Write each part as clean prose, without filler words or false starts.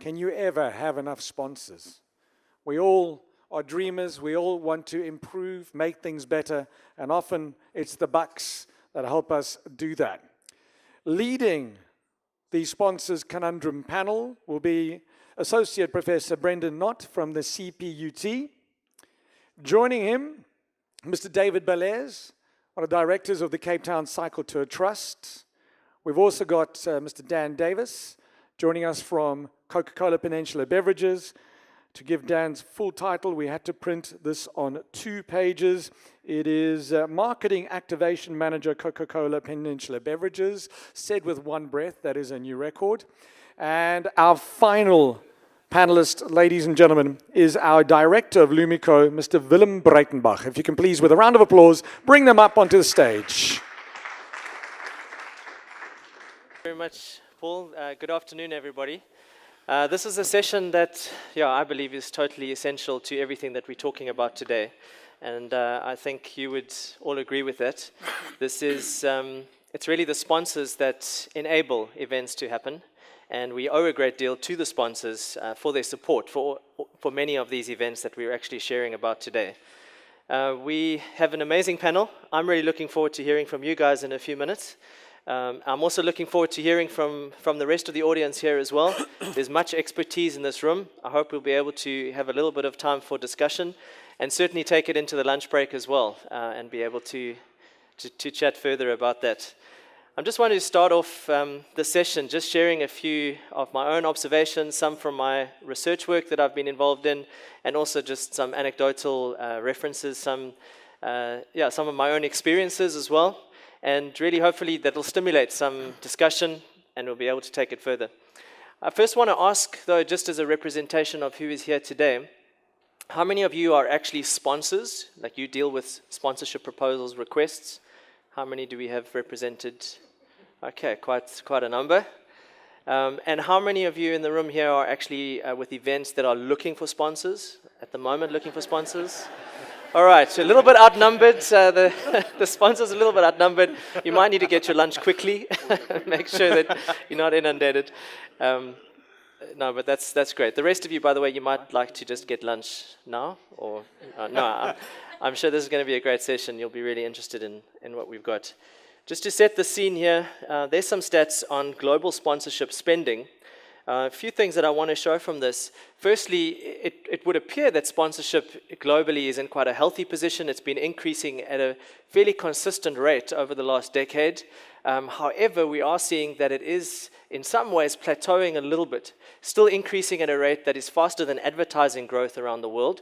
can you ever have enough sponsors? We all are dreamers. We all want to improve, make things better, and often it's the bucks that help us do that. Leading the sponsors Conundrum panel will be Associate Professor Brendan Knott from the CPUT. Joining him, Mr. David Belair, one of the directors of the Cape Town Cycle Tour Trust. We've also got Mr. Dan Davis joining us from Coca-Cola Peninsula Beverages. To give Dan's full title, we had to print this on 2 pages. It is Marketing Activation Manager, Coca-Cola Peninsula Beverages. Said with one breath, that is a new record. And our final panelist, ladies and gentlemen, is our Director of Lumico, Mr. Willem Breitenbach. If you can please, with a round of applause, bring them up onto the stage. Thank you very much, Paul. Good afternoon, everybody. This is a session that, I believe is totally essential to everything that we're talking about today. And I think you would all agree with that. This is, it's really the sponsors that enable events to happen. And we owe a great deal to the sponsors for their support for many of these events that we're actually sharing about today. We have an amazing panel. I'm really looking forward to hearing from you guys in a few minutes. I'm also looking forward to hearing from the rest of the audience here as well. There's much expertise in this room. I hope we'll be able to have a little bit of time for discussion and certainly take it into the lunch break as well and be able to chat further about that. I just wanted to start off the session just sharing a few of my own observations, some from my research work that I've been involved in, and also just some anecdotal references, some of my own experiences as well. And really, hopefully, that'll stimulate some discussion and we'll be able to take it further. I first want to ask, though, just as a representation of who is here today, how many of you are actually sponsors, like you deal with sponsorship proposals, requests? How many do we have represented? Okay, quite a number. And how many of you in the room here are actually with events that are looking for sponsors, at the moment looking for sponsors? All right, so a little bit outnumbered. The sponsors are a little bit outnumbered. You might need to get your lunch quickly. Make sure that you're not inundated. No, but that's great. The rest of you, by the way, you might like to just get lunch now, or no. I'm sure this is going to be a great session. You'll be really interested in what we've got. Just to set the scene here, there's some stats on global sponsorship spending. A few things that I want to show from this. Firstly, it would appear that sponsorship globally is in quite a healthy position. It's been increasing at a fairly consistent rate over the last decade. However, we are seeing that it is, in some ways, plateauing a little bit, still increasing at a rate that is faster than advertising growth around the world.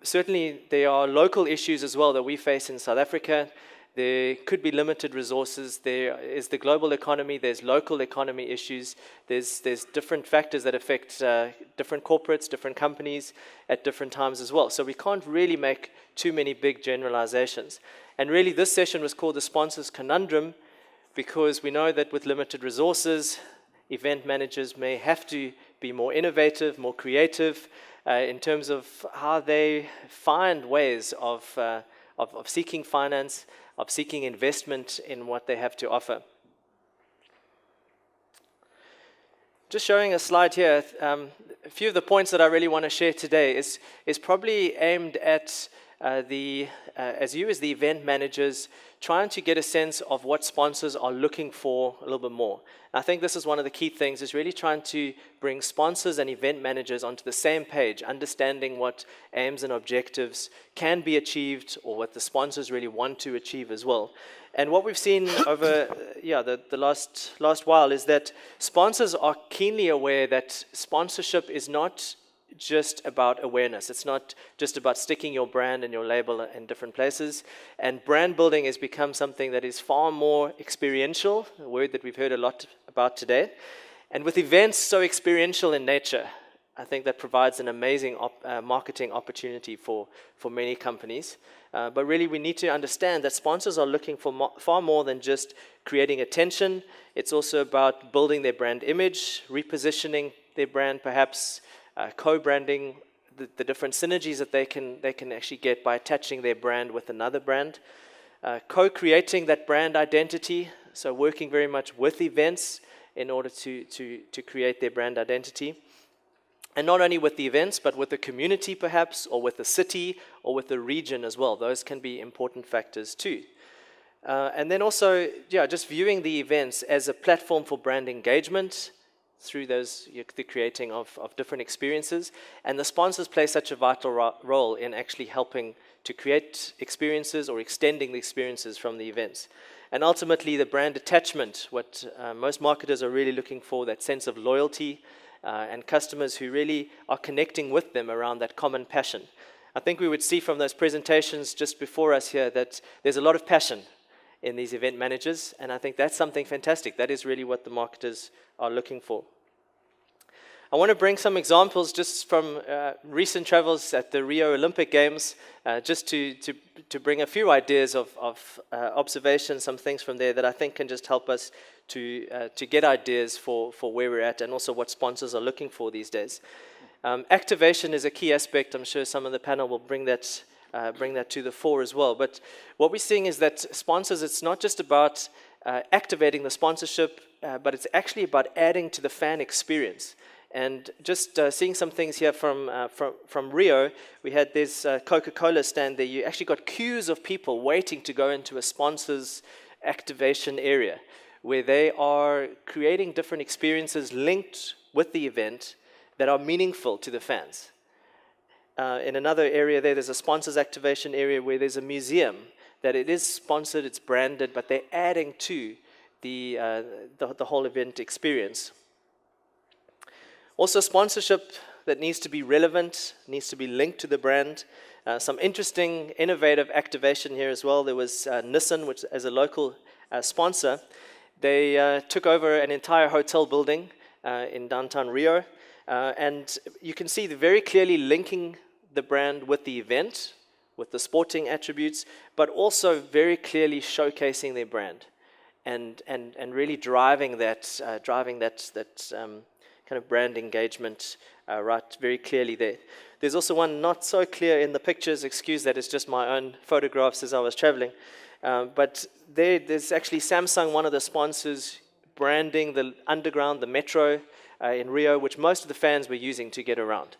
Certainly, there are local issues as well that we face in South Africa. There could be limited resources. There is the global economy. There's local economy issues. There's different factors that affect different corporates, different companies at different times as well. So we can't really make too many big generalizations. And really, this session was called the Sponsors Conundrum because we know that with limited resources, event managers may have to be more innovative, more creative in terms of how they find ways of seeking finance, of seeking investment in what they have to offer. Just showing a slide here, a few of the points that I really want to share today is probably aimed at as the event managers, trying to get a sense of what sponsors are looking for a little bit more. I think this is one of the key things, is really trying to bring sponsors and event managers onto the same page, understanding what aims and objectives can be achieved or what the sponsors really want to achieve as well. And what we've seen over the last while is that sponsors are keenly aware that sponsorship is not just about awareness. It's not just about sticking your brand and your label in different places. And brand building has become something that is far more experiential, a word that we've heard a lot about today. And with events so experiential in nature, I think that provides an amazing marketing opportunity for many companies. But really, we need to understand that sponsors are looking for far more than just creating attention. It's also about building their brand image, repositioning their brand, perhaps co-branding, the different synergies that they can actually get by attaching their brand with another brand, co-creating that brand identity, so working very much with events in order to create their brand identity. And not only with the events, but with the community perhaps, or with the city, or with the region as well. Those can be important factors too. And then also, just viewing the events as a platform for brand engagement through the creating of different experiences. And the sponsors play such a vital role in actually helping to create experiences or extending the experiences from the events. And ultimately, the brand attachment, what most marketers are really looking for, that sense of loyalty, and customers who really are connecting with them around that common passion. I think we would see from those presentations just before us here that there's a lot of passion in these event managers, and I think that's something fantastic. That is really what the marketers are looking for. I want to bring some examples just from recent travels at the Rio Olympic Games, just to bring a few ideas of observation, some things from there that I think can just help us to get ideas for where we're at and also what sponsors are looking for these days. Activation is a key aspect. I'm sure some of the panel will bring that to the fore as well. But what we're seeing is that sponsors, it's not just about activating the sponsorship, but it's actually about adding to the fan experience. And just seeing some things here from Rio, we had this Coca-Cola stand there. You actually got queues of people waiting to go into a sponsor's activation area, where they are creating different experiences linked with the event that are meaningful to the fans. In another area there's a sponsors activation area where there's a museum that it is sponsored, it's branded, but they're adding to the whole event experience. Also, sponsorship that needs to be relevant, needs to be linked to the brand. Some interesting, innovative activation here as well. There was Nissan, which as a local sponsor, they took over an entire hotel building in downtown Rio, and you can see very clearly linking the brand with the event, with the sporting attributes, but also very clearly showcasing their brand, and really driving that kind of brand engagement right very clearly there. There's also one not so clear in the pictures. Excuse that, it's just my own photographs as I was traveling. But there's actually Samsung, one of the sponsors, branding the underground, the metro in Rio, which most of the fans were using to get around.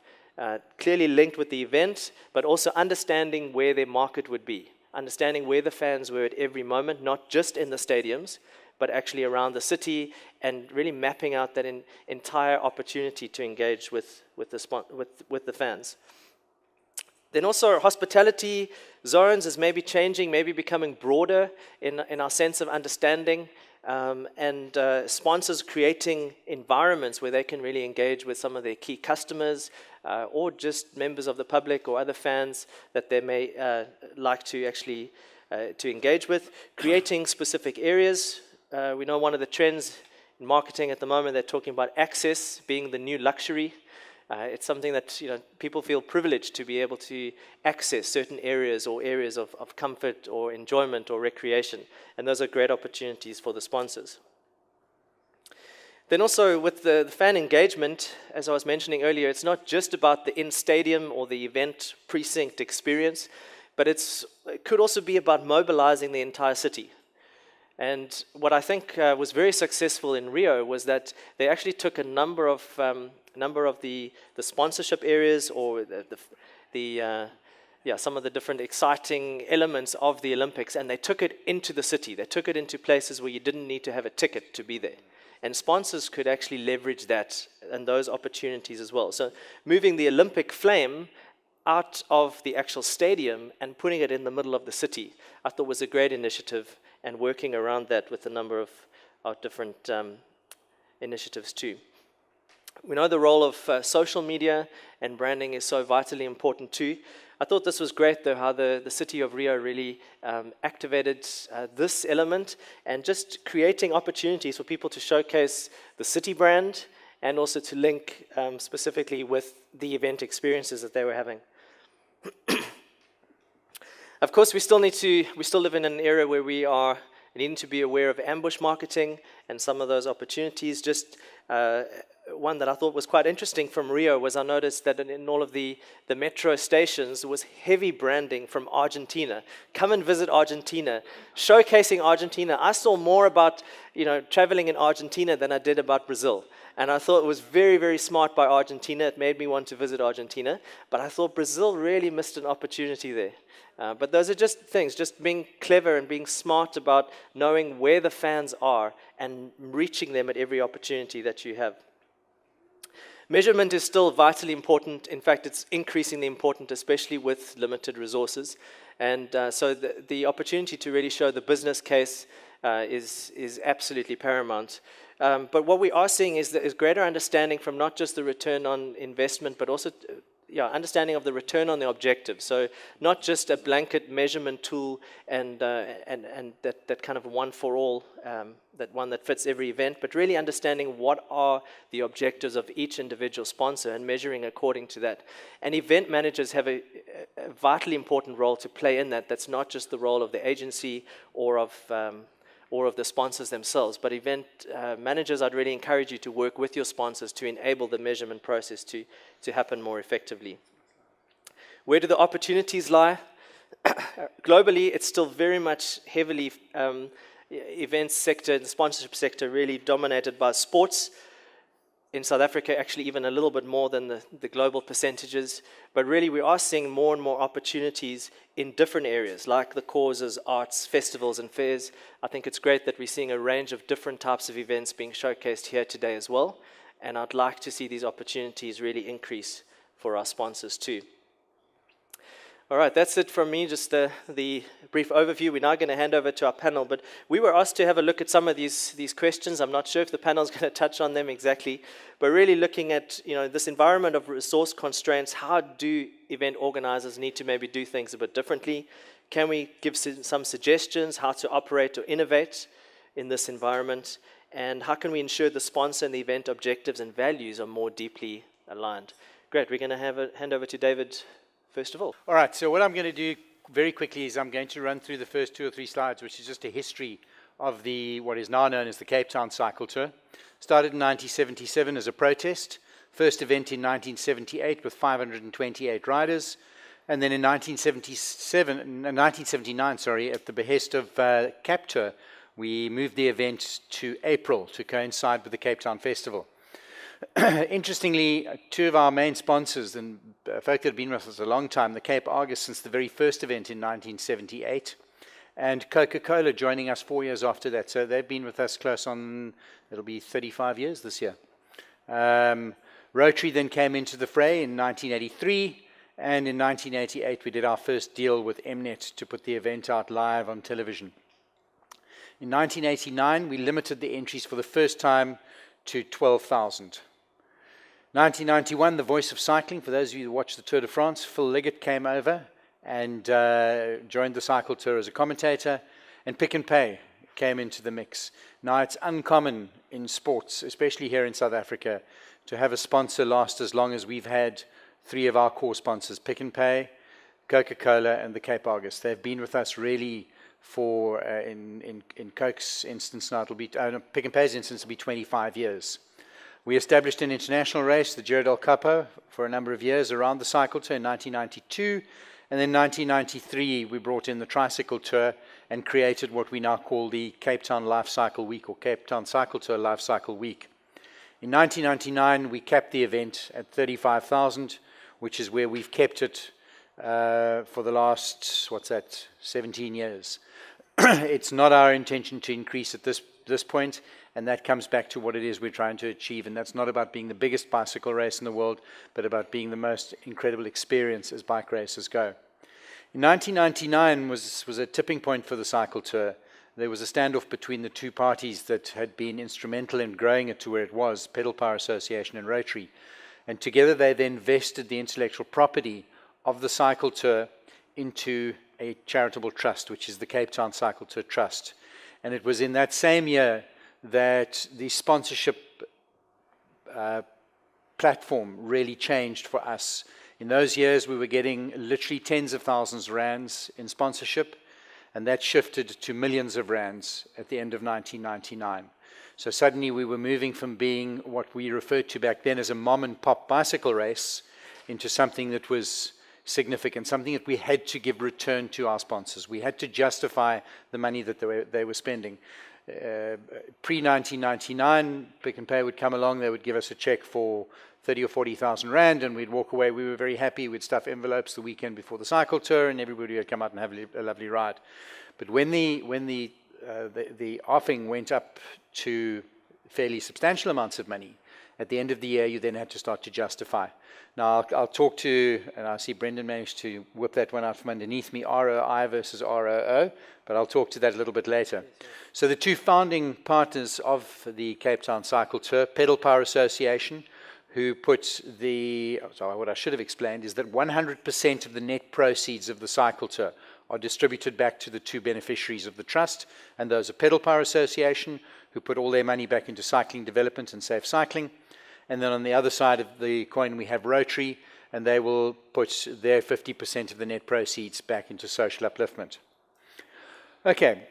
Clearly linked with the event, but also understanding where their market would be, understanding where the fans were at every moment, not just in the stadiums, but actually around the city, and really mapping out that entire opportunity to engage with the fans. Then also hospitality zones is maybe changing, maybe becoming broader in our sense of understanding, and sponsors creating environments where they can really engage with some of their key customers, or just members of the public or other fans that they may like to actually to engage with, creating specific areas. We know one of the trends in marketing at the moment, they're talking about access being the new luxury. It's something that people feel privileged to be able to access certain areas or areas of comfort or enjoyment or recreation. And those are great opportunities for the sponsors. Then also with the fan engagement, as I was mentioning earlier, it's not just about the in-stadium or the event precinct experience, but it could also be about mobilizing the entire city. And what I think was very successful in Rio was that they actually took a number of the sponsorship areas or some of the different exciting elements of the Olympics, and they took it into the city. They took it into places where you didn't need to have a ticket to be there. And sponsors could actually leverage that and those opportunities as well. So moving the Olympic flame out of the actual stadium and putting it in the middle of the city, I thought was a great initiative, and working around that with a number of different initiatives too. We know the role of social media and branding is so vitally important too. I thought this was great though, how the city of Rio really activated this element and just creating opportunities for people to showcase the city brand and also to link specifically with the event experiences that they were having. Of course, we still live in an era where we are needing to be aware of ambush marketing and some of those opportunities. Just one that I thought was quite interesting from Rio was I noticed that in all of the metro stations there was heavy branding from Argentina. Come and visit Argentina, showcasing Argentina. I saw more about traveling in Argentina than I did about Brazil. And I thought it was very, very smart by Argentina. It made me want to visit Argentina. But I thought Brazil really missed an opportunity there. But those are just things, just being clever and being smart about knowing where the fans are and reaching them at every opportunity that you have. Measurement is still vitally important. In fact, it's increasingly important, especially with limited resources. And so the opportunity to really show the business case is absolutely paramount. But what we are seeing is greater understanding from not just the return on investment, but also understanding of the return on the objective. So not just a blanket measurement tool and that kind of one for all, that one that fits every event, but really understanding what are the objectives of each individual sponsor and measuring according to that. And event managers have a vitally important role to play in that. That's not just the role of the agency or of the sponsors themselves, but event managers, I'd really encourage you to work with your sponsors to enable the measurement process to happen more effectively. Where do the opportunities lie? Globally, it's still very much heavily events sector, the sponsorship sector, really dominated by sports. In South Africa, actually even a little bit more than the global percentages. But really, we are seeing more and more opportunities in different areas, like the causes, arts, festivals, and fairs. I think it's great that we're seeing a range of different types of events being showcased here today as well. And I'd like to see these opportunities really increase for our sponsors too. All right, that's it from me, just the brief overview. We're now going to hand over to our panel, but we were asked to have a look at some of these questions. I'm not sure if the panel is going to touch on them exactly, but really looking at this environment of resource constraints, how do event organizers need to maybe do things a bit differently? Can we give some suggestions how to operate or innovate in this environment? And how can we ensure the sponsor and the event objectives and values are more deeply aligned? Great, we're going to hand over to David first of all. All right, so what I'm going to do very quickly is I'm going to run through the first 2 or 3 slides, which is just a history of what is now known as the Cape Town Cycle Tour. Started in 1977 as a protest, first event in 1978 with 528 riders, and then in 1979, at the behest of Captour, we moved the event to April to coincide with the Cape Town Festival. Interestingly, 2 of our main sponsors, and folk that have been with us a long time, the Cape Argus since the very first event in 1978, and Coca-Cola joining us 4 years after that. So they've been with us close on, it'll be 35 years this year. Rotary then came into the fray in 1983, and in 1988 we did our first deal with Mnet to put the event out live on television. In 1989, we limited the entries for the first time to 12,000. 1991, the voice of cycling. For those of you who watch the Tour de France, Phil Liggett came over and joined the cycle tour as a commentator, and Pick n Pay came into the mix. Now, it's uncommon in sports, especially here in South Africa, to have a sponsor last as long as we've had 3 of our core sponsors, Pick n Pay, Coca-Cola, and the Cape Argus. They've been with us really for, in Coke's instance now, it'll be, Pick n Pay's instance, it'll be 25 years. We established an international race, the Giro del Capo, for a number of years around the cycle tour in 1992. And then 1993, we brought in the Tricycle Tour and created what we now call the Cape Town Life Cycle Week, or Cape Town Cycle Tour Life Cycle Week. In 1999, we capped the event at 35,000, which is where we've kept it for the last, 17 years. It's not our intention to increase at this point, and that comes back to what it is we're trying to achieve, and that's not about being the biggest bicycle race in the world, but about being the most incredible experience as bike races go. In 1999 was a tipping point for the cycle tour. There was a standoff between the 2 parties that had been instrumental in growing it to where it was, Pedal Power Association and Rotary. And together they then vested the intellectual property of the cycle tour into a charitable trust, which is the Cape Town Cycle Tour Trust. And it was in that same year that the sponsorship platform really changed for us. In those years, we were getting literally tens of thousands of rands in sponsorship, and that shifted to millions of rands at the end of 1999. So suddenly we were moving from being what we referred to back then as a mom-and-pop bicycle race into something that was significant, something that we had to give return to our sponsors. We had to justify the money that they were spending. Pre-1999, Pick and Pay would come along, they would give us a check for 30 or 40,000 rand, and we'd walk away. We were very happy. We'd stuff envelopes the weekend before the cycle tour, and everybody would come out and have a lovely ride. But when the offing went up to fairly substantial amounts of money, at the end of the year, you then had to start to justify. Now, I'll talk to, and I see Brendan managed to whip that one out from underneath me, ROI versus ROO, but I'll talk to that a little bit later. So the two founding partners of the Cape Town Cycle Tour, Pedal Power Association, who put what I should have explained is that 100% of the net proceeds of the cycle tour are distributed back to the two beneficiaries of the trust, and those are Pedal Power Association, who put all their money back into cycling development and safe cycling. And then on the other side of the coin, we have Rotary, and they will put their 50% of the net proceeds back into social upliftment. Okay,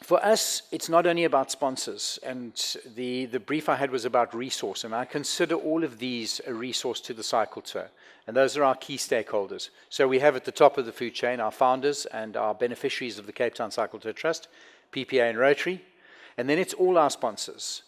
for us, it's not only about sponsors, and the brief I had was about resource, and I consider all of these a resource to the cycle tour, and those are our key stakeholders. So we have at the top of the food chain our founders and our beneficiaries of the Cape Town Cycle Tour Trust, PPA and Rotary, and then it's all our sponsors.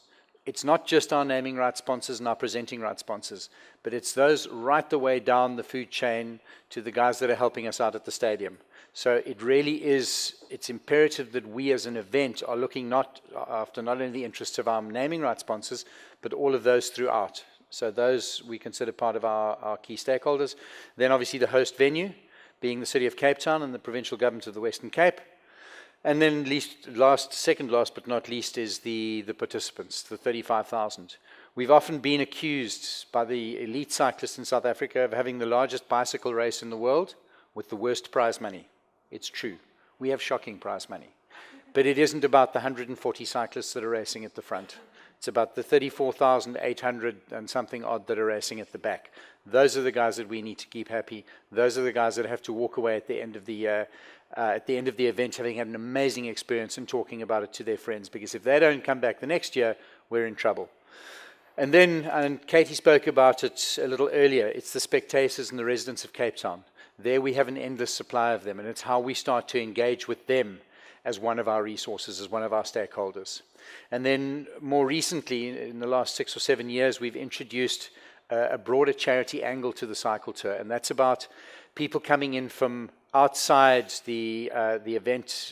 It's not just our naming rights sponsors and our presenting rights sponsors, but it's those right the way down the food chain to the guys that are helping us out at the stadium. So it really is, it's imperative that we as an event are looking after not only the interests of our naming rights sponsors, but all of those throughout. So those we consider part of our key stakeholders. Then obviously the host venue, being the City of Cape Town and the Provincial Government of the Western Cape. And then second last but not least is the participants, the 35,000. We've often been accused by the elite cyclists in South Africa of having the largest bicycle race in the world with the worst prize money. It's true. We have shocking prize money. But it isn't about the 140 cyclists that are racing at the front. It's about the 34,800 and something odd that are racing at the back. Those are the guys that we need to keep happy. Those are the guys that have to walk away at the end of the year, at the end of the event, having had an amazing experience and talking about it to their friends. Because if they don't come back the next year, we're in trouble. And then, and Katie spoke about it a little earlier, it's the spectators and the residents of Cape Town. There we have an endless supply of them, and it's how we start to engage with them as one of our resources, as one of our stakeholders. And then more recently, in the last 6 or 7 years, we've introduced a broader charity angle to the cycle tour, and that's about people coming in from outside the event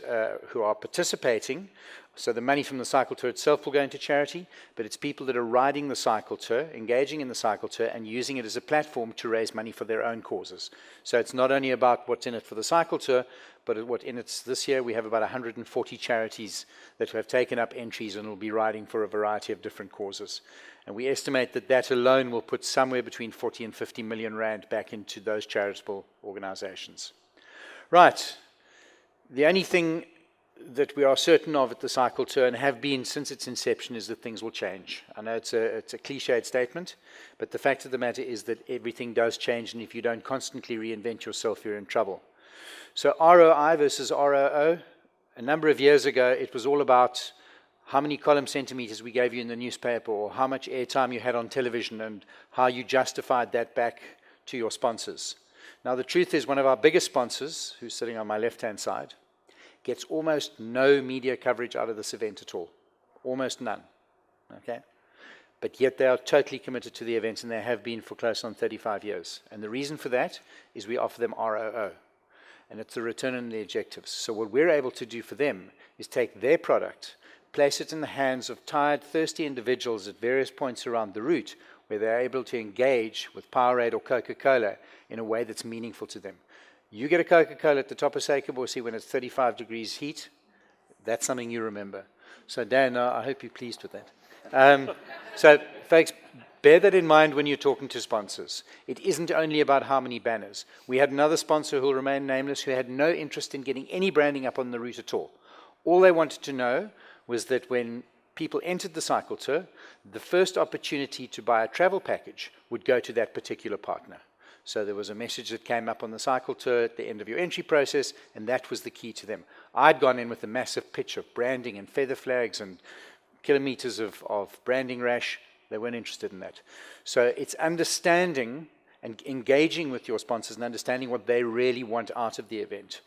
who are participating. So the money from the cycle tour itself will go into charity, but it's people that are riding the cycle tour, engaging in the cycle tour, and using it as a platform to raise money for their own causes. So it's not only about what's in it for the cycle tour, but what in it this year. We have about 140 charities that have taken up entries and will be riding for a variety of different causes. And we estimate that that alone will put somewhere between 40 and 50 million rand back into those charitable organizations. Right. The only thing that we are certain of at the cycle tour, and have been since its inception, is that things will change. I know it's a cliched statement, but the fact of the matter is that everything does change, and if you don't constantly reinvent yourself, you're in trouble. So ROI versus ROO, a number of years ago, it was all about how many column centimeters we gave you in the newspaper, or how much airtime you had on television, and how you justified that back to your sponsors. Now, the truth is, one of our biggest sponsors, who's sitting on my left-hand side, gets almost no media coverage out of this event at all. Almost none. Okay? But yet they are totally committed to the event, and they have been for close on 35 years. And the reason for that is we offer them ROO. And it's the return on the objectives. So what we're able to do for them is take their product, place it in the hands of tired, thirsty individuals at various points around the route, where they're able to engage with Powerade or Coca-Cola in a way that's meaningful to them. You get a Coca-Cola at the top of Seikobosi when it's 35 degrees heat, that's something you remember. So Dan, I hope you're pleased with that. So folks, bear that in mind when you're talking to sponsors. It isn't only about how many banners. We had another sponsor who will remain nameless who had no interest in getting any branding up on the route at all. All they wanted to know was that when people entered the cycle tour, the first opportunity to buy a travel package would go to that particular partner. So there was a message that came up on the cycle tour at the end of your entry process, and that was the key to them. I'd gone in with a massive pitch of branding and feather flags and kilometers of branding rash. They weren't interested in that. So it's understanding and engaging with your sponsors and understanding what they really want out of the event.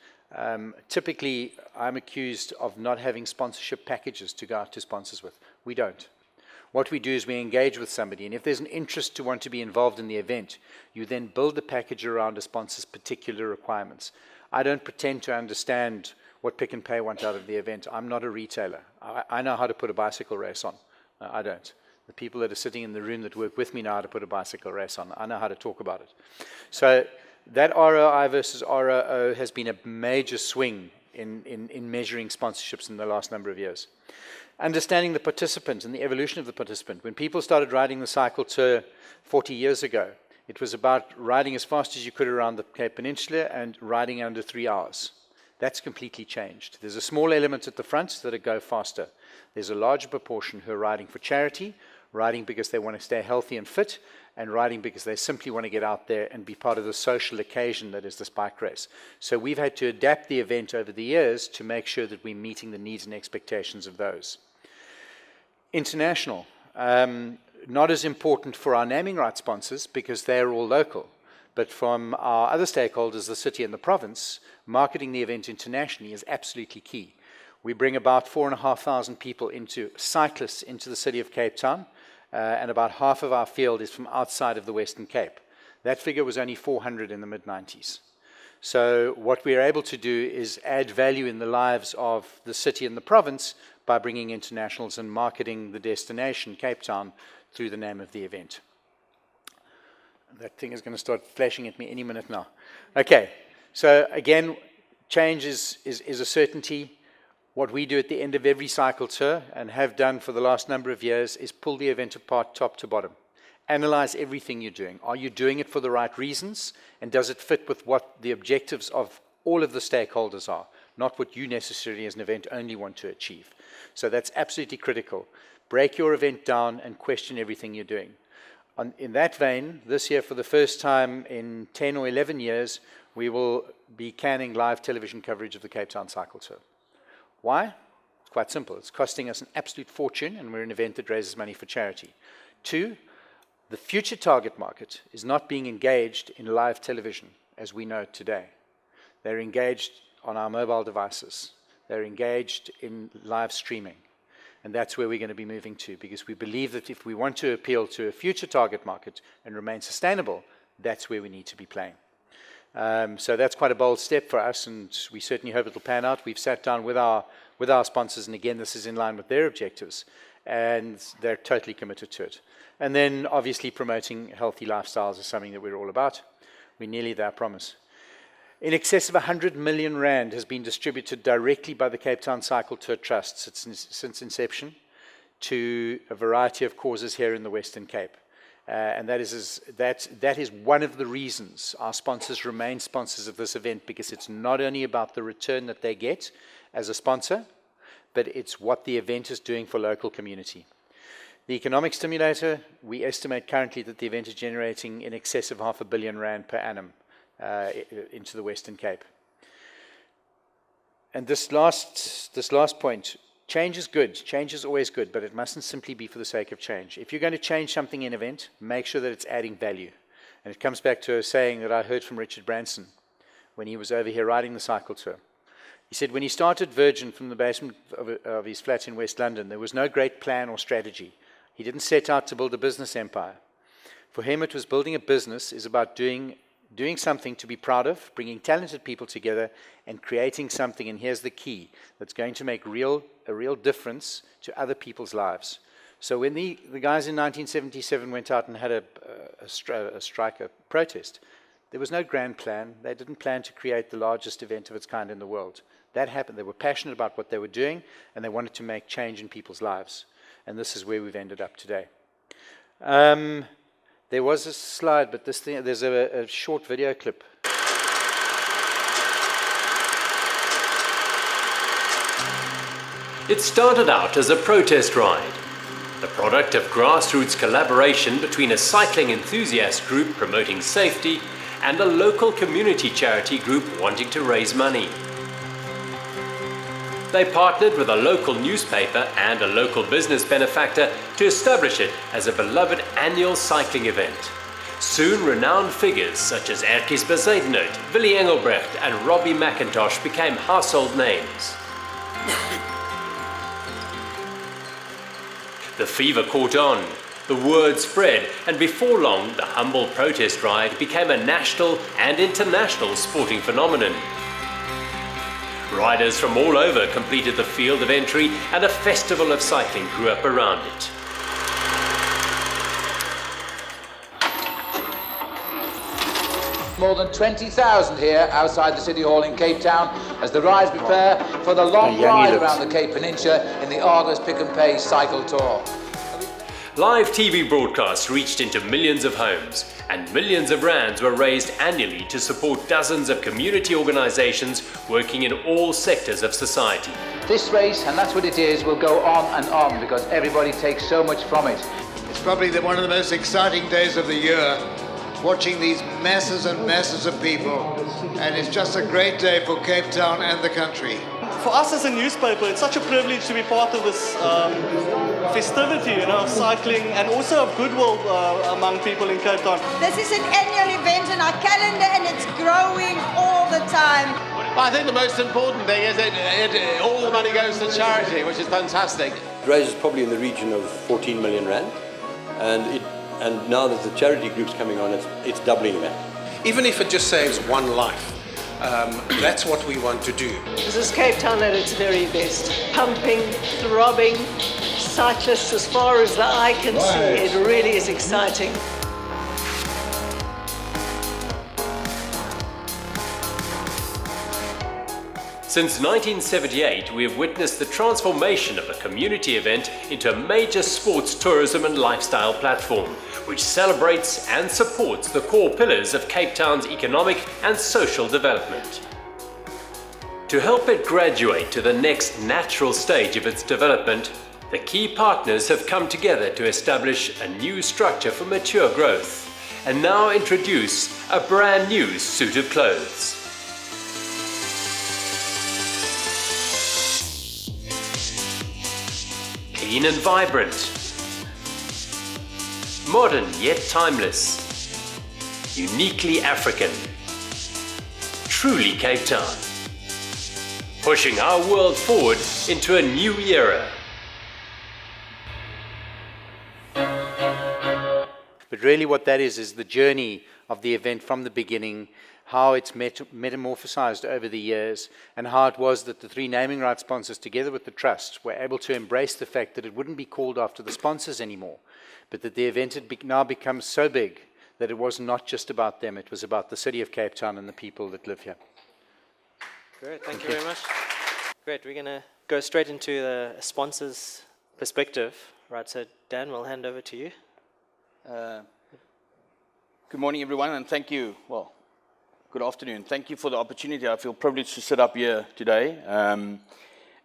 Typically, I'm accused of not having sponsorship packages to go out to sponsors with. We don't. What we do is we engage with somebody, and if there's an interest to want to be involved in the event, you then build the package around a sponsor's particular requirements. I don't pretend to understand what Pick and Pay want out of the event. I'm not a retailer. I know how to put a bicycle race on. I don't. The people that are sitting in the room that work with me know how to put a bicycle race on. I know how to talk about it. So that ROI versus ROO has been a major swing in measuring sponsorships in the last number of years. Understanding the participant and the evolution of the participant. When people started riding the cycle tour 40 years ago, it was about riding as fast as you could around the Cape Peninsula and riding under 3 hours. That's completely changed. There's a small element at the front that go faster. There's a larger proportion who are riding for charity, riding because they want to stay healthy and fit, and riding because they simply want to get out there and be part of the social occasion that is this bike race. So we've had to adapt the event over the years to make sure that we're meeting the needs and expectations of those. International, not as important for our naming rights sponsors because they're all local, but from our other stakeholders, the city and the province, marketing the event internationally is absolutely key. We bring about 4,500 people cyclists into the city of Cape Town, and about half of our field is from outside of the Western Cape. That figure was only 400 in the mid-90s. So what we are able to do is add value in the lives of the city and the province by bringing internationals and marketing the destination, Cape Town, through the name of the event. That thing is going to start flashing at me any minute now. Okay, so again, change is a certainty. What we do at the end of every cycle tour, and have done for the last number of years, is pull the event apart top to bottom. Analyze everything you're doing. Are you doing it for the right reasons? And does it fit with what the objectives of all of the stakeholders are? Not what you necessarily as an event only want to achieve. So that's absolutely critical. Break your event down and question everything you're doing. In that vein, this year for the first time in 10 or 11 years, we will be canning live television coverage of the Cape Town Cycle Tour. Why? It's quite simple. It's costing us an absolute fortune, and we're an event that raises money for charity. 2, the future target market is not being engaged in live television as we know it today. They're engaged on our mobile devices. They're engaged in live streaming. And that's where we're going to be moving to, because we believe that if we want to appeal to a future target market and remain sustainable, that's where we need to be playing. So that's quite a bold step for us, and we certainly hope it'll pan out. We've sat down with our sponsors, and again, this is in line with their objectives, and they're totally committed to it. And then, obviously, promoting healthy lifestyles is something that we're all about. We're nearly there, I promise. In excess of 100 million rand has been distributed directly by the Cape Town Cycle Tour Trust since inception to a variety of causes here in the Western Cape. And that is one of the reasons our sponsors remain sponsors of this event, because it's not only about the return that they get as a sponsor, but it's what the event is doing for local community. The economic stimulator, we estimate currently that the event is generating in excess of R500 million per annum into the Western Cape. And this last point, change is good. Change is always good, but it mustn't simply be for the sake of change. If you're going to change something in an event, make sure that it's adding value. And it comes back to a saying that I heard from Richard Branson when he was over here riding the cycle tour. He said when he started Virgin from the basement of his flat in West London, there was no great plan or strategy. He didn't set out to build a business empire. For him, it was building a business is about doing something to be proud of, bringing talented people together, and creating something, and here's the key, that's going to make a real difference to other people's lives. So when the guys in 1977 went out and had a strike, a protest, there was no grand plan. They didn't plan to create the largest event of its kind in the world. That happened. They were passionate about what they were doing, and they wanted to make change in people's lives. And this is where we've ended up today. There was a slide, but there's a short video clip. It started out as a protest ride, the product of grassroots collaboration between a cycling enthusiast group promoting safety and a local community charity group wanting to raise money. They partnered with a local newspaper and a local business benefactor to establish it as a beloved annual cycling event. Soon renowned figures such as Erkis Bezuidenhout, Willy Engelbrecht and Robbie McIntosh became household names. The fever caught on, the word spread, and before long the humble protest ride became a national and international sporting phenomenon. Riders from all over completed the field of entry and a festival of cycling grew up around it. More than 20,000 here outside the City Hall in Cape Town as the riders prepare for the long ride around the Cape Peninsula in the Argos Pick and Pay Cycle Tour. Live TV broadcasts reached into millions of homes, and millions of rands were raised annually to support dozens of community organizations working in all sectors of society. This race, and that's what it is, will go on and on because everybody takes so much from it. It's probably one of the most exciting days of the year, watching these masses and masses of people, and it's just a great day for Cape Town and the country. For us as a newspaper, it's such a privilege to be part of this festivity, of cycling and also of goodwill among people in Cape Town. This is an annual event in our calendar and it's growing all the time. I think the most important thing is that all the money goes to charity, which is fantastic. It raises probably in the region of 14 million rand, and now that the charity group's coming on, it's doubling that. Even if it just saves one life, that's what we want to do. This is Cape Town at its very best. Pumping, throbbing, cyclists as far as the eye can see. It really is exciting. Since 1978, we have witnessed the transformation of a community event into a major sports, tourism and lifestyle platform, which celebrates and supports the core pillars of Cape Town's economic and social development. To help it graduate to the next natural stage of its development, the key partners have come together to establish a new structure for mature growth, and now introduce a brand new suit of clothes. Clean and vibrant, modern yet timeless, uniquely African, truly Cape Town, pushing our world forward into a new era. But really what that is the journey of the event from the beginning, how it's metamorphosized over the years, and how it was that the three naming rights sponsors, together with the trust, were able to embrace the fact that it wouldn't be called after the sponsors anymore, but that the event had now become so big that it was not just about them, it was about the city of Cape Town and the people that live here. Great, thank you very much. Great, we're going to go straight into the sponsor's perspective. Right, so Dan, we'll hand over to you. Good morning, everyone, and thank you. Well, good afternoon. Thank you for the opportunity. I feel privileged to sit up here today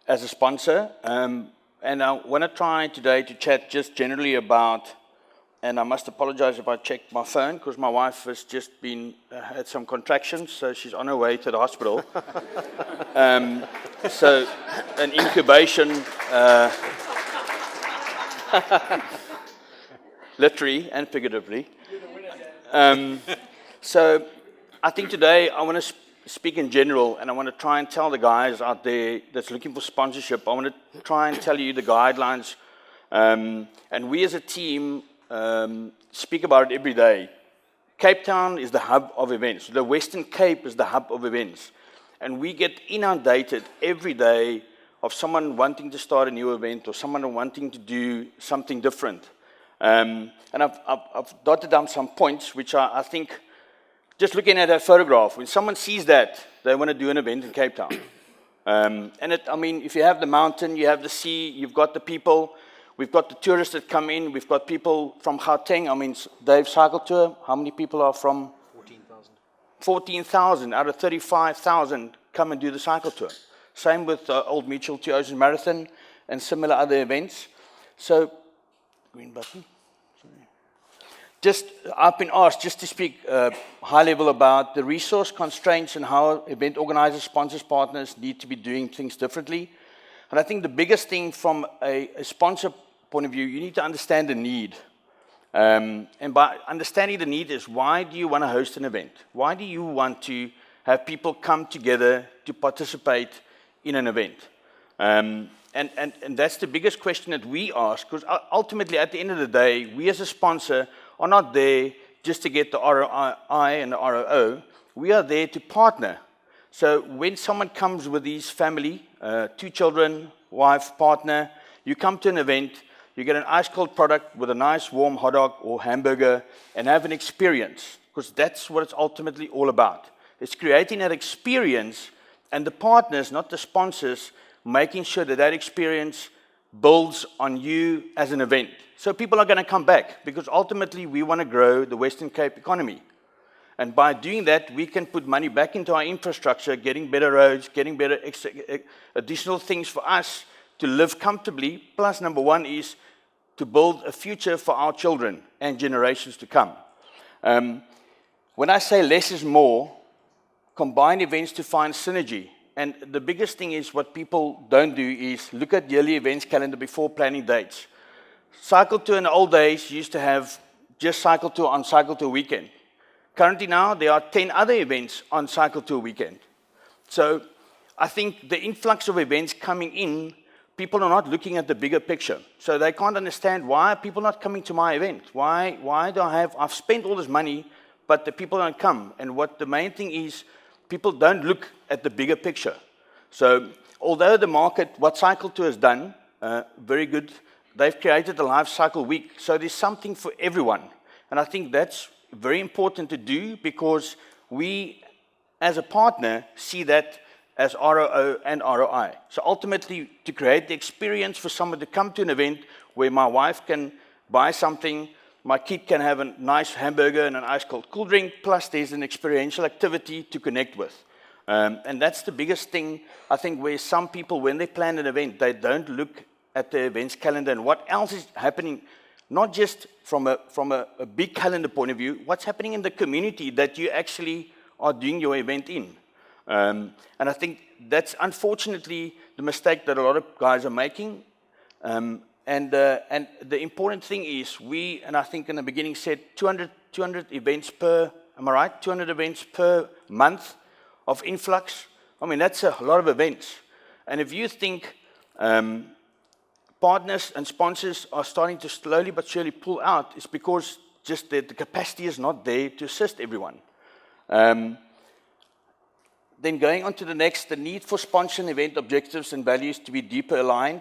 as a sponsor. And I want to try today to chat just generally about, and I must apologize if I checked my phone because my wife has just had some contractions, so she's on her way to the hospital. So an incubation, literally and figuratively. So I think today I want to speak in general, and I want to try and tell the guys out there that's looking for sponsorship, I want to try and tell you the guidelines. And we as a team speak about it every day. Cape Town is the hub of events. The Western Cape is the hub of events. And we get inundated every day of someone wanting to start a new event or someone wanting to do something different. And I've dotted down some points which I think, just looking at that photograph, when someone sees that, they want to do an event in Cape Town. If you have the mountain, you have the sea, you've got the people, we've got the tourists that come in, we've got people from Gauteng. Dave's cycle tour, how many people are from? 14,000. 14,000 out of 35,000 come and do the cycle tour. Same with Old Mutual to Ocean Marathon and similar other events. So, green button. I've been asked just to speak high level about the resource constraints and how event organizers, sponsors, partners need to be doing things differently. And I think the biggest thing from a sponsor point of view, you need to understand the need. And by understanding the need is, why do you want to host an event? Why do you want to have people come together to participate in an event? And that's the biggest question that we ask, because ultimately, at the end of the day, we as a sponsor are not there just to get the ROI and the ROO. We are there to partner. So when someone comes with his family, 2 children, wife, partner, you come to an event, you get an ice-cold product with a nice warm hot dog or hamburger and have an experience, because that's what it's ultimately all about. It's creating that experience, and the partners, not the sponsors, making sure that that experience builds on you as an event. So people are going to come back, because ultimately we want to grow the Western Cape economy. And by doing that, we can put money back into our infrastructure, getting better roads, getting better additional things for us to live comfortably. Plus, number one is to build a future for our children and generations to come. When I say less is more, combine events to find synergy. And the biggest thing is, what people don't do is look at yearly events calendar before planning dates. Cycle Tour in the old days used to have just Cycle Tour on Cycle Tour weekend. Currently now, there are 10 other events on Cycle Tour weekend. So I think the influx of events coming in, people are not looking at the bigger picture. So they can't understand, why are people not coming to my event? Why do I've spent all this money, but the people don't come? And what the main thing is, people don't look at the bigger picture. So although the market, what Cycle Tour has done, very good, they've created a life cycle week. So there's something for everyone. And I think that's very important to do, because we, as a partner, see that as ROO and ROI. So ultimately, to create the experience for someone to come to an event where my wife can buy something, my kid can have a nice hamburger and an ice-cold cool drink, plus there's an experiential activity to connect with. And that's the biggest thing, I think, where some people, when they plan an event, they don't look at the events calendar and what else is happening, not just from a big calendar point of view, what's happening in the community that you actually are doing your event in. And I think that's unfortunately the mistake that a lot of guys are making. And the important thing is, and I think in the beginning said 200 events per, am I right? 200 events per month of influx. I mean, that's a lot of events. And if you think partners and sponsors are starting to slowly but surely pull out, it's because just the capacity is not there to assist everyone. Then going on to the next, the need for sponsor and event objectives and values to be deeper aligned.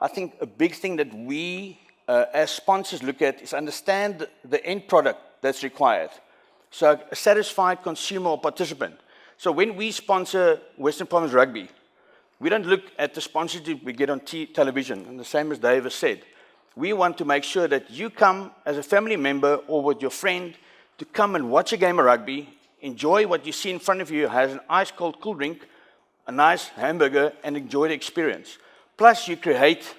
I think a big thing that we as sponsors look at is understand the end product that's required. So a satisfied consumer or participant. So when we sponsor Western Province Rugby, we don't look at the sponsorship we get on television, and the same as Dave has said. We want to make sure that you come as a family member or with your friend to come and watch a game of rugby, enjoy what you see in front of you, has an ice-cold cool drink, a nice hamburger, and enjoy the experience. Plus, you create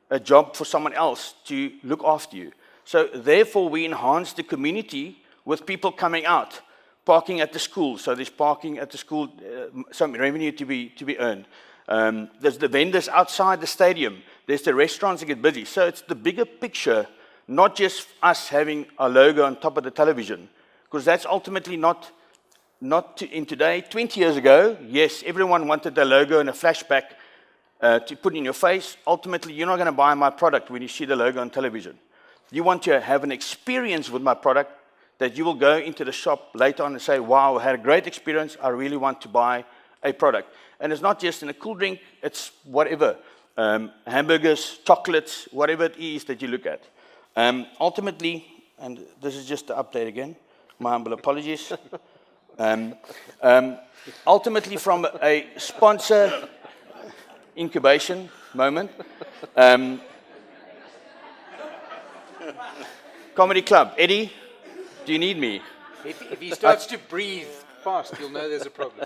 a job for someone else to look after you. So therefore, we enhance the community with people coming out, parking at the school. So there's parking at the school, some revenue to be earned. There's the vendors outside the stadium. There's the restaurants that get busy. So it's the bigger picture, not just us having a logo on top of the television, because that's ultimately not in today. 20 years ago, yes, everyone wanted a logo and a flashback to put in your face. Ultimately, you're not going to buy my product when you see the logo on television. You want to have an experience with my product that you will go into the shop later on and say, wow, I had a great experience. I really want to buy a product. And it's not just in a cool drink, it's whatever. Hamburgers, chocolates, whatever it is that you look at. Ultimately, and this is just the update again, my humble apologies. Ultimately, from a sponsor incubation moment, Comedy Club, Eddie, do you need me? If he starts to breathe fast, you'll know there's a problem.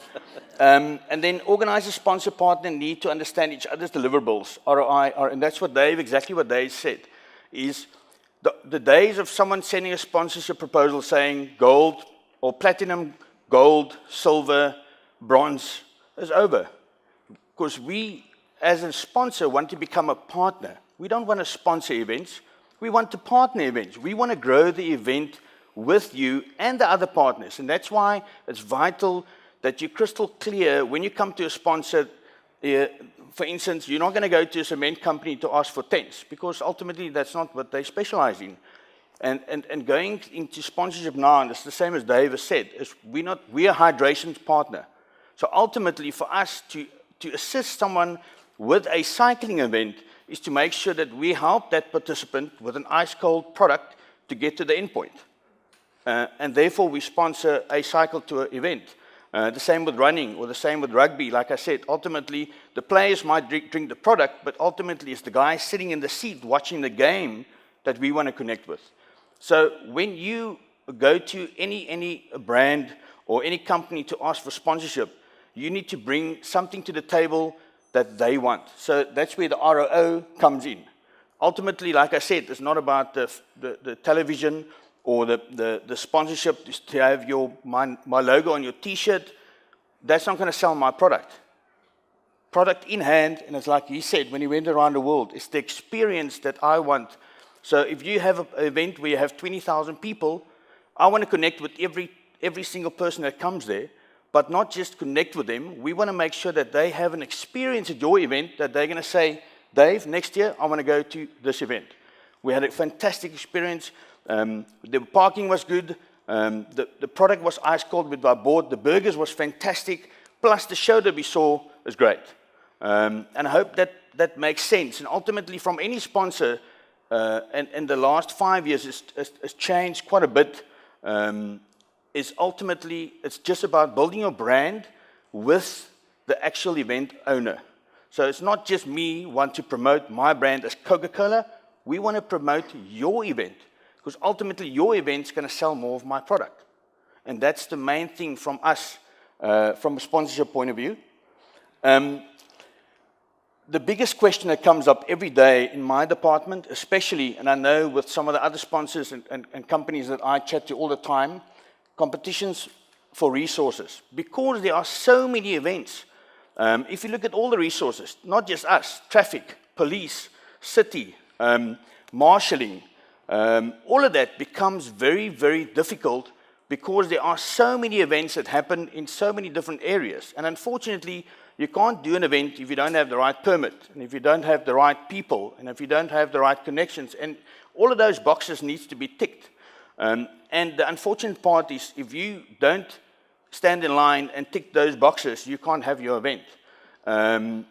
And then organizer, sponsor, partner need to understand each other's deliverables, ROI, and that's what exactly what Dave said, is the days of someone sending a sponsorship proposal saying gold or platinum, gold, silver, bronze is over. Because we, as a sponsor, want to become a partner. We don't want to sponsor events. We want to partner events. We want to grow the event with you and the other partners. And that's why it's vital that you're crystal clear when you come to a sponsor. For instance, you're not going to go to a cement company to ask for tents, because ultimately that's not what they specialize in. And going into sponsorship now, and it's the same as Dave has said, is we're a hydration partner. So ultimately for us to assist someone with a cycling event is to make sure that we help that participant with an ice-cold product to get to the end point. And therefore we sponsor a cycle tour event. The same with running, or the same with rugby. Like I said, ultimately the players might drink the product, but ultimately it's the guy sitting in the seat watching the game that we want to connect with. So when you go to any brand or any company to ask for sponsorship, you need to bring something to the table that they want. So that's where the ROO comes in. Ultimately, like I said, it's not about the television or the sponsorship to have my logo on your T-shirt. That's not going to sell my product. Product in hand, and it's like he said when he went around the world, it's the experience that I want. So if you have an event where you have 20,000 people, I want to connect with every single person that comes there, but not just connect with them. We want to make sure that they have an experience at your event that they're going to say, Dave, next year I want to go to this event. We had a fantastic experience. The parking was good. The product was ice cold with our board. The burgers was fantastic. Plus the show that we saw is great. And I hope that makes sense. And ultimately from any sponsor, and the last 5 years has changed quite a bit, is ultimately, it's just about building your brand with the actual event owner. So it's not just me want to promote my brand as Coca-Cola. We want to promote your event, because ultimately your event's going to sell more of my product. And that's the main thing from us, from a sponsorship point of view. The biggest question that comes up every day in my department, especially, and I know with some of the other sponsors and companies that I chat to all the time, competitions for resources. Because there are so many events, if you look at all the resources, not just us, traffic, police, city, marshalling, all of that becomes very, very difficult because there are so many events that happen in so many different areas. And unfortunately, you can't do an event if you don't have the right permit, and if you don't have the right people, and if you don't have the right connections. And all of those boxes need to be ticked. And the unfortunate part is if you don't stand in line and tick those boxes, you can't have your event. And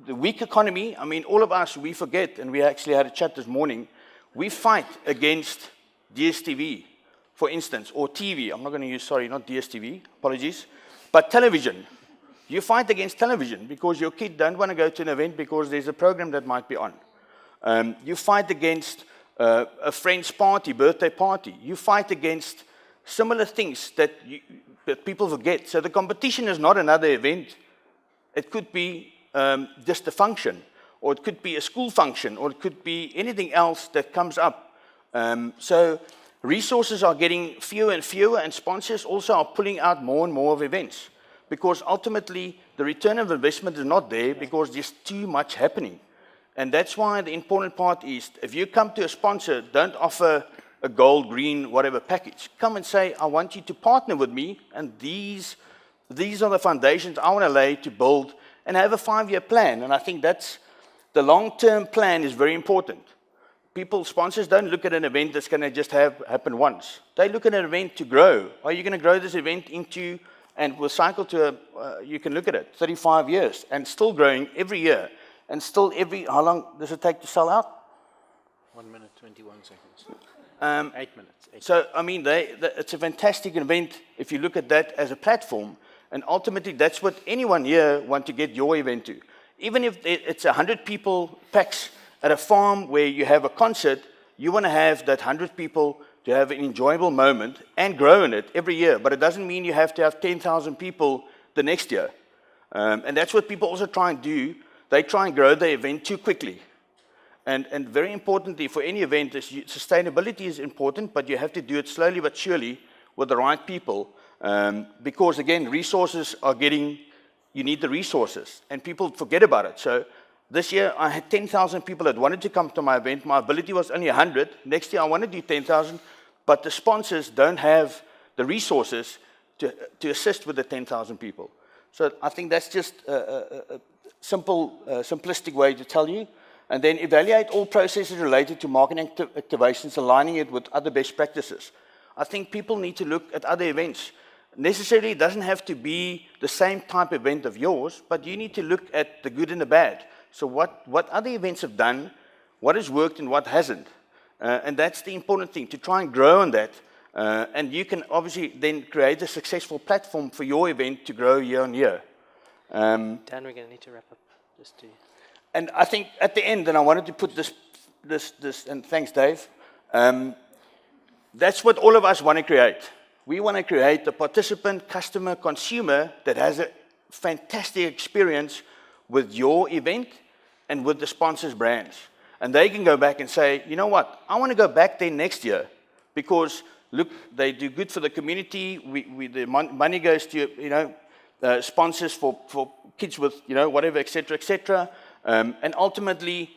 the weak economy, I mean, all of us, we forget, and we actually had a chat this morning, we fight against DSTV, for instance, or TV. I'm not going to use, sorry, not DSTV, apologies, but television. You fight against television because your kid don't want to go to an event because there's a program that might be on. You fight against a friend's party, birthday party. You fight against similar things that people forget. So the competition is not another event. It could be just a function, or it could be a school function, or it could be anything else that comes up. So resources are getting fewer and fewer, and sponsors also are pulling out more and more of events, because ultimately the return of investment is not there because there's too much happening. And that's why the important part is, if you come to a sponsor, don't offer a gold, green, whatever package. Come and say, I want you to partner with me, and these are the foundations I want to lay to build, and have a 5-year plan. And I think that's the long-term plan is very important. Sponsors don't look at an event that's going to just happen once. They look at an event to grow. Are you going to grow this event into, and we'll cycle to, you can look at it, 35 years, and still growing every year. And still how long does it take to sell out? 1 minute, 21 seconds. 8 minutes. So, I mean, it's a fantastic event if you look at that as a platform. And ultimately, that's what anyone here wants to get your event to. Even if it's 100 people packs at a farm where you have a concert, you want to have that 100 people to have an enjoyable moment and grow in it every year. But it doesn't mean you have to have 10,000 people the next year. And that's what people also try and do. They try and grow the event too quickly. And very importantly, for any event, sustainability is important, but you have to do it slowly but surely with the right people. Because, again, resources are you need the resources, and people forget about it. So This year, I had 10,000 people that wanted to come to my event. My ability was only 100. Next year, I want to do 10,000, but the sponsors don't have the resources to assist with the 10,000 people. So I think that's just a simple, simplistic way to tell you. And then evaluate all processes related to marketing activations, aligning it with other best practices. I think people need to look at other events. Necessarily, it doesn't have to be the same type of event of yours, but you need to look at the good and the bad. So what other events have done, what has worked and what hasn't. And that's the important thing, to try and grow on that. And you can obviously then create a successful platform for your event to grow year on year. Dan, we're going to need to wrap up. Just to... And I think at the end, and I wanted to put this, and thanks, Dave. That's what all of us want to create. We want to create a participant, customer, consumer that has a fantastic experience with your event and with the sponsors' brands. And they can go back and say, you know what, I want to go back there next year because, look, they do good for the community. The money goes to, sponsors for kids with, whatever, et cetera, and ultimately,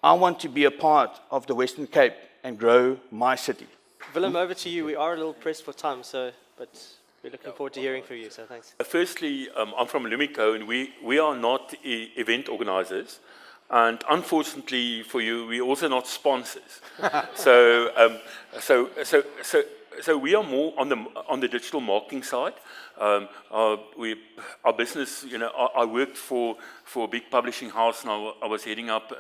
I want to be a part of the Western Cape and grow my city. Willem, over to you. We are a little pressed for time, but we're looking forward to hearing from you, so thanks. Firstly, I'm from Lumiko, and we are not event organizers. And unfortunately for you, we're also not sponsors. So we are more on the digital marketing side. Our business, I worked for a big publishing house, and I was heading up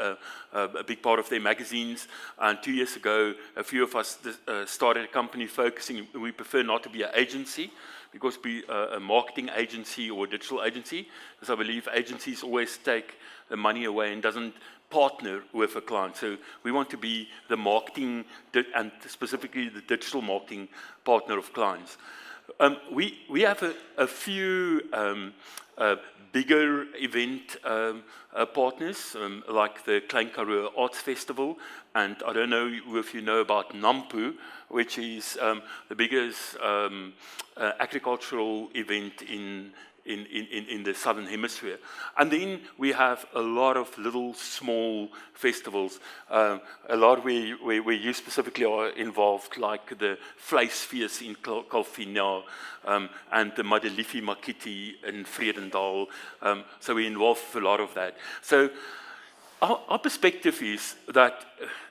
a big part of their magazines. And 2 years ago, a few of us started a company focusing. We prefer not to be an agency, because we a marketing agency or a digital agency, because I believe agencies always take the money away and doesn't partner with a client. So we want to be the marketing and specifically the digital marketing partner of clients. We have a few bigger event partners, like the Klein Karoo Arts Festival, and I don't know if you know about NAMPU, which is the biggest agricultural event in the Southern Hemisphere. And then we have a lot of little small festivals, a lot where you specifically are involved, like the Vleisfees in Kalfina, and the Madelifi Makiti in Vredendal. So we're involved with a lot of that. So our perspective is that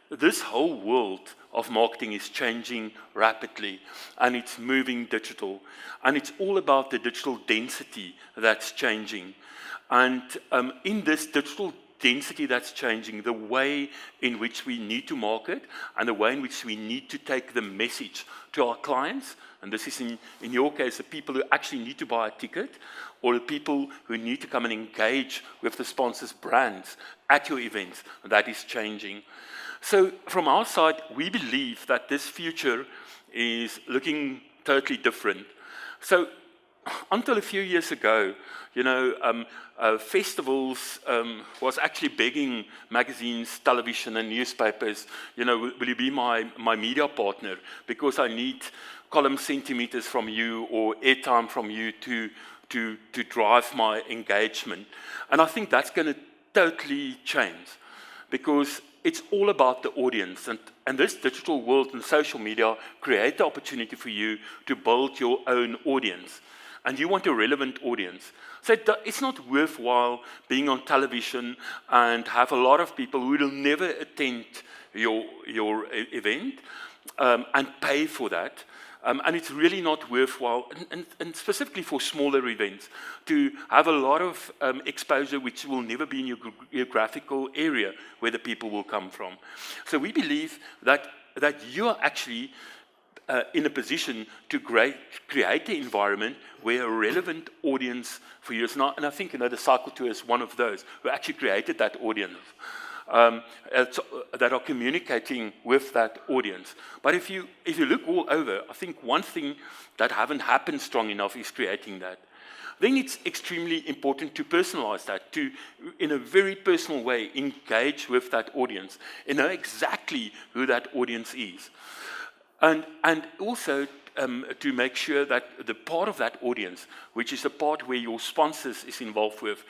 this whole world of marketing is changing rapidly, and it's moving digital, and it's all about the digital density that's changing. And in this digital density that's changing, the way in which we need to market and the way in which we need to take the message to our clients, and this is in your case the people who actually need to buy a ticket, or the people who need to come and engage with the sponsors' brands at your events, that is changing. So from our side, we believe that this future is looking totally different. So until a few years ago, festivals was actually begging magazines, television, and newspapers, will you be my media partner? Because I need column centimeters from you or airtime from you to drive my engagement. And I think that's going to totally change, because it's all about the audience, and this digital world and social media create the opportunity for you to build your own audience, and you want a relevant audience. So it's not worthwhile being on television and have a lot of people who will never attend your event and pay for that. And it's really not worthwhile, and specifically for smaller events, to have a lot of exposure which will never be in your geographical area where the people will come from. So we believe that you are actually in a position to create the environment where a relevant audience for you is not, and I think the Cycle Tour is one of those who actually created that audience. That are communicating with that audience. But if you look all over, I think one thing that haven't happened strong enough is creating that. Then it's extremely important to personalize that, to, in a very personal way, engage with that audience and know exactly who that audience is. And also to make sure that the part of that audience, which is the part where your sponsors is involved with,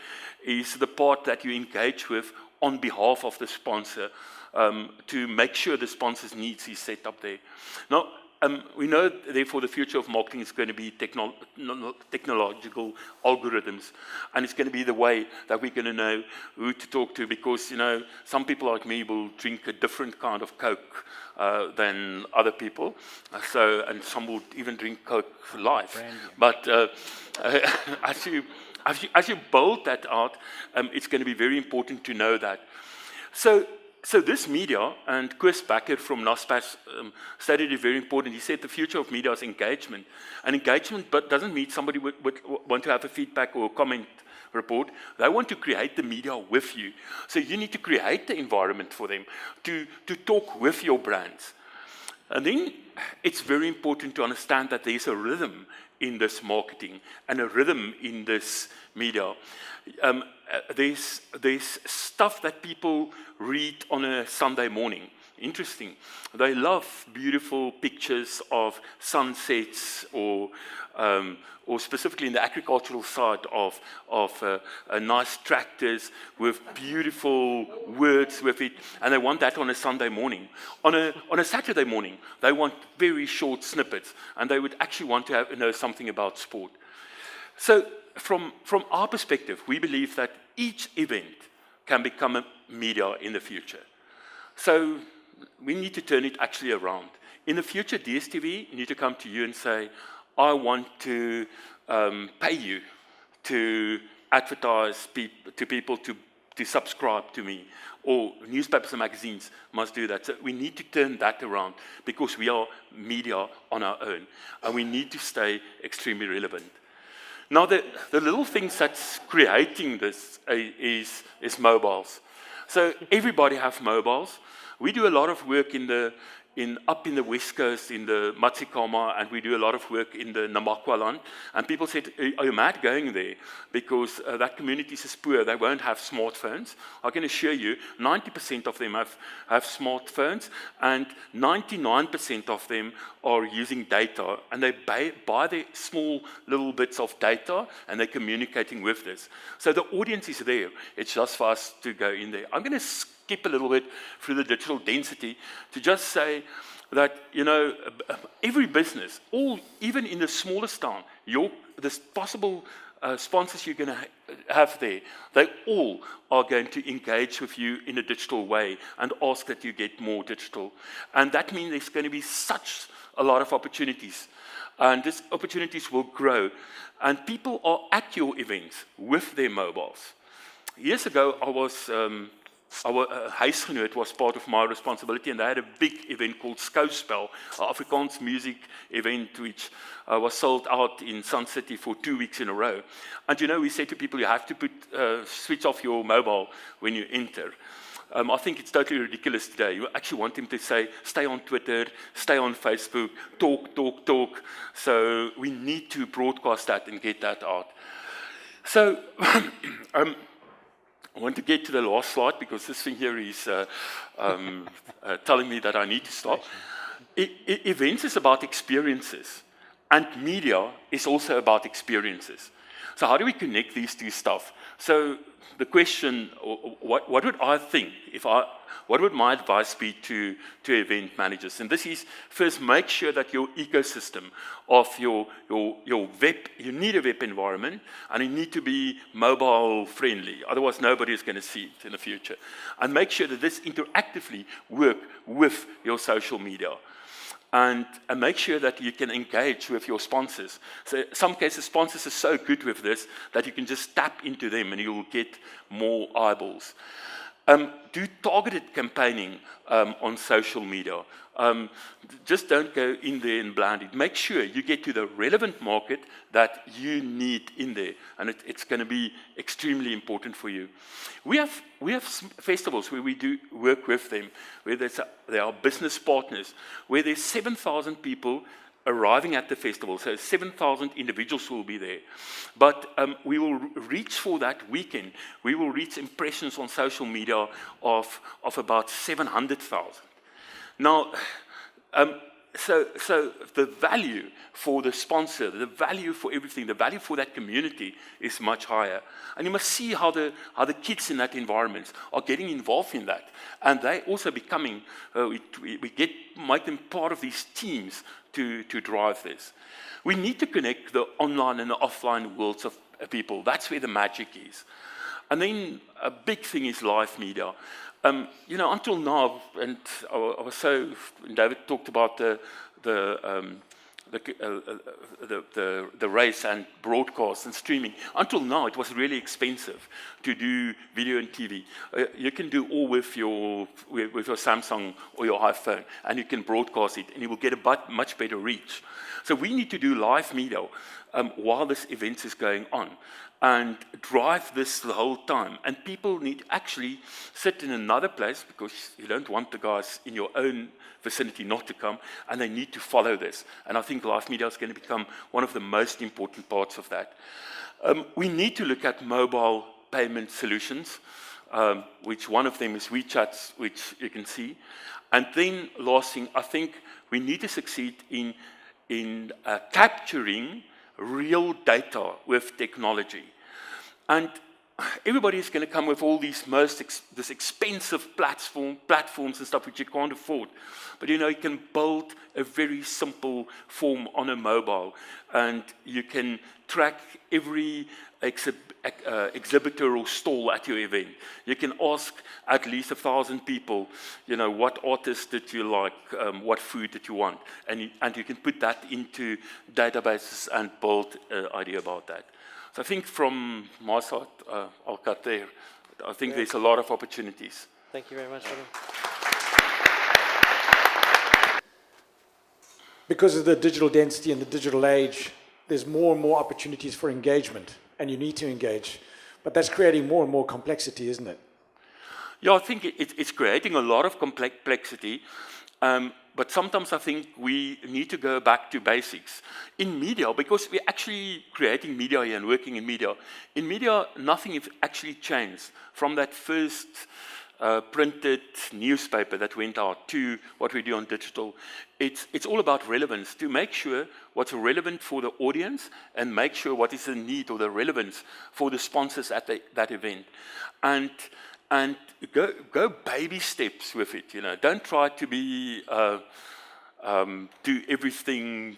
is the part that you engage with on behalf of the sponsor, to make sure the sponsor's needs is set up there. Now, we know, therefore, the future of marketing is going to be technological algorithms, and it's going to be the way that we're going to know who to talk to, because, you know, some people like me will drink a different kind of Coke than other people, and some will even drink Coke live. But as you build that out, it's going to be very important to know that. So this media, and Chris Bakker from NASPAS stated it very important. He said the future of media is engagement. And engagement but doesn't mean somebody would want to have a feedback or a comment report. They want to create the media with you. So you need to create the environment for them to talk with your brands. And then it's very important to understand that there's a rhythm in this marketing and a rhythm in this media. There's stuff that people read on a Sunday morning. Interesting. They love beautiful pictures of sunsets, or specifically in the agricultural side of nice tractors with beautiful words with it, and they want that on a Sunday morning. On a Saturday morning, they want very short snippets, and they would actually want to know something about sport. So from our perspective, we believe that each event can become a media in the future. So we need to turn it actually around. In the future, DSTV need to come to you and say, I want to pay you to advertise to people to subscribe to me, or newspapers and magazines must do that. So we need to turn that around, because we are media on our own, and we need to stay extremely relevant. Now, the little things that's creating this is mobiles. So everybody have mobiles. We do a lot of work up in the West Coast, in the Matsikama, and we do a lot of work in the Namakwaland. And people said, are you mad going there? Because that community is poor, they won't have smartphones. I can assure you, 90% of them have smartphones, and 99% of them are using data, and they buy their small little bits of data, and they're communicating with this. So the audience is there. It's just for us to go in there. I'm going to skip a little bit through the digital density to just say that, you know, every business, even in the smallest town, the possible sponsors you're going to have there, they all are going to engage with you in a digital way and ask that you get more digital. And that means there's going to be such a lot of opportunities. And these opportunities will grow. And people are at your events with their mobiles. Years ago, our huisgenoot was part of my responsibility, and they had a big event called Skouspel, an Afrikaans music event which was sold out in Sun City for 2 weeks in a row. And you know, we said to people, you have to switch off your mobile when you enter. I think it's totally ridiculous today. You actually want them to say, stay on Twitter, stay on Facebook, talk. So we need to broadcast that and get that out. So I want to get to the last slide, because this thing here is telling me that I need to stop. Events is about experiences, and media is also about experiences. So how do we connect these two stuff? So the question, what would I think what would my advice be to event managers? And this is, first, make sure that your ecosystem of your web, you need a web environment, and it need to be mobile friendly. Otherwise, nobody is going to see it in the future. And make sure that this interactively work with your social media. And make sure that you can engage with your sponsors. So in some cases, sponsors are so good with this that you can just tap into them and you'll get more eyeballs. Do targeted campaigning on social media. Just don't go in there and blind it. Make sure you get to the relevant market that you need in there, and it's going to be extremely important for you. We have festivals where we do work with them, where they are business partners, where there's 7,000 people arriving at the festival, so 7,000 individuals will be there. But we will reach for that weekend, we will reach impressions on social media of about 700,000. Now, so the value for the sponsor, the value for everything, the value for that community is much higher. And you must see how the kids in that environment are getting involved in that. And they also becoming, make them part of these teams to drive this. We need to connect the online and the offline worlds of people. That's where the magic is. And then a big thing is live media. Until now, and I was so, David talked about the race and broadcast and streaming. Until now, it was really expensive to do video and TV. You can do all with your Samsung or your iPhone, and you can broadcast it, and you will get a much better reach. So we need to do live media while this event is going on, and drive this the whole time. And people need to actually sit in another place, because you don't want the guys in your own vicinity not to come, and they need to follow this. And I think live media is going to become one of the most important parts of that. We need to look at mobile payment solutions, which one of them is WeChat, which you can see. And then last thing, I think we need to succeed in capturing real data with technology. And everybody is going to come with all these this expensive platforms and stuff which you can't afford. But you can build a very simple form on a mobile, and you can track every exhibitor or stall at your event. You can ask at least 1,000 people, what artist did you like, what food did you want, and you can put that into databases and build an idea about that. So I think from my side, I'll cut there. I think there's a lot of opportunities. Thank you very much, William. Because of the digital density and the digital age, there's more and more opportunities for engagement, and you need to engage. But that's creating more and more complexity, isn't it? Yeah, I think it's creating a lot of complexity. But sometimes I think we need to go back to basics. In media, because we're actually creating media here and working in media, nothing has actually changed from that first printed newspaper that went out to what we do on digital. It's all about relevance, to make sure what's relevant for the audience and make sure what is the need or the relevance for the sponsors at that event. And go baby steps with it. Don't try to be do everything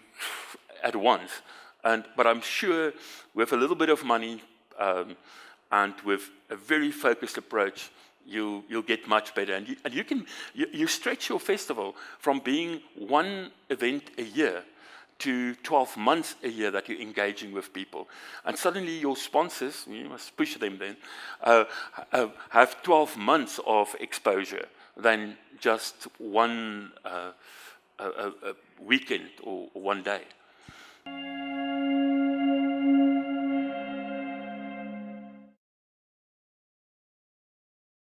at once. But I'm sure with a little bit of money and with a very focused approach, you'll get much better. And you stretch your festival from being one event a year to 12 months a year that you're engaging with people. And suddenly your sponsors, you must push them then, have 12 months of exposure than just one weekend or one day.